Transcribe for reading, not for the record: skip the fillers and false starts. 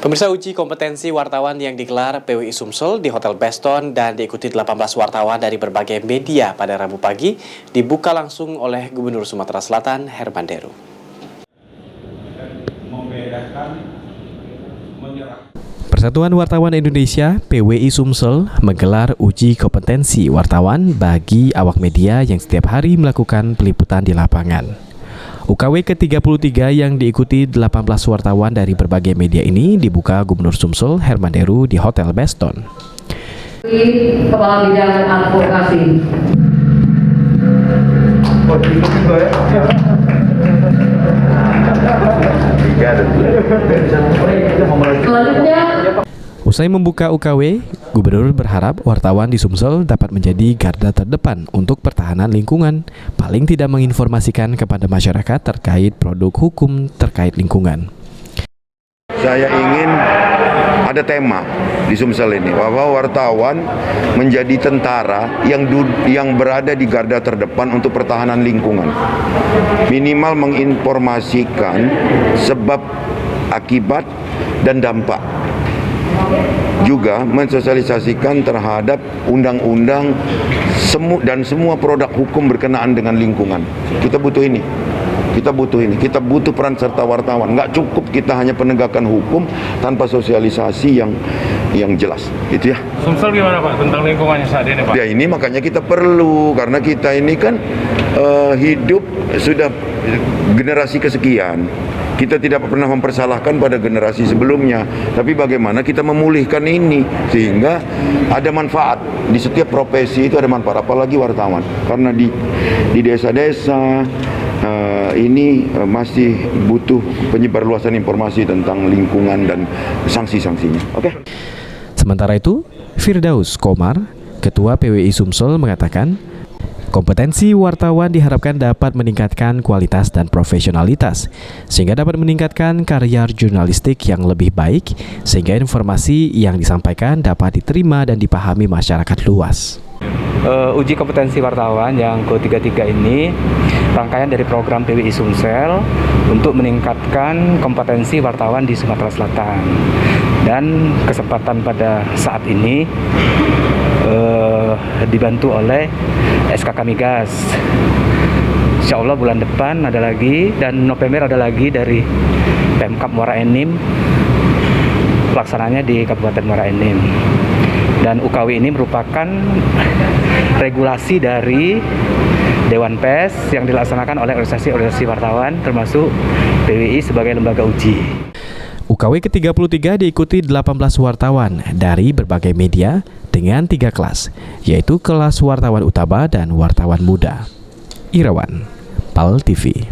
Pemirsa, uji kompetensi wartawan yang digelar PWI Sumsel di Hotel Beston dan diikuti 18 wartawan dari berbagai media pada Rabu pagi dibuka langsung oleh Gubernur Sumatera Selatan Herman Deru. Persatuan Wartawan Indonesia (PWI Sumsel) menggelar uji kompetensi wartawan bagi awak media yang setiap hari melakukan peliputan di lapangan. UKW ke-33 yang diikuti 18 wartawan dari berbagai media ini dibuka Gubernur Sumsel Herman Deru di Hotel Beston. Kepala Bidang Advokasi. Selanjutnya, usai membuka UKW, Gubernur berharap wartawan di Sumsel dapat menjadi garda terdepan untuk pertahanan lingkungan, paling tidak menginformasikan kepada masyarakat terkait produk hukum terkait lingkungan. Saya ingin ada tema di Sumsel ini, bahwa wartawan menjadi tentara yang berada di garda terdepan untuk pertahanan lingkungan. Minimal menginformasikan sebab, akibat, dan dampak. Juga mensosialisasikan terhadap undang-undang dan semua produk hukum berkenaan dengan lingkungan. Kita butuh ini. Kita butuh peran serta wartawan. Nggak cukup kita hanya penegakan hukum tanpa sosialisasi yang jelas. Itu ya. Sumsel gimana Pak tentang lingkungannya saat ini Pak? Ya ini makanya kita perlu, karena kita ini kan hidup sudah generasi kesekian. Kita tidak pernah mempersalahkan pada generasi sebelumnya, tapi bagaimana kita memulihkan ini sehingga ada manfaat. Di setiap profesi itu ada manfaat, apalagi wartawan. Karena di desa-desa ini masih butuh penyebarluasan informasi tentang lingkungan dan sanksi-sanksinya. Oke. Sementara itu, Firdaus Komar, Ketua PWI Sumsel mengatakan, kompetensi wartawan diharapkan dapat meningkatkan kualitas dan profesionalitas, sehingga dapat meningkatkan karya jurnalistik yang lebih baik, sehingga informasi yang disampaikan dapat diterima dan dipahami masyarakat luas. Uji kompetensi wartawan yang ke-33 ini rangkaian dari program PWI Sumsel untuk meningkatkan kompetensi wartawan di Sumatera Selatan. Dan kesempatan pada saat ini dibantu oleh SKK Migas. Insya Allah bulan depan ada lagi, dan November ada lagi dari Pemkab Muara Enim, pelaksananya di Kabupaten Muara Enim. Dan UKW ini merupakan regulasi dari Dewan Pers yang dilaksanakan oleh organisasi-organisasi wartawan, termasuk PWI sebagai lembaga uji. UKW ke-33 diikuti 18 wartawan dari berbagai media dengan 3 kelas, yaitu kelas wartawan utama dan wartawan muda. Irawan, PAL TV.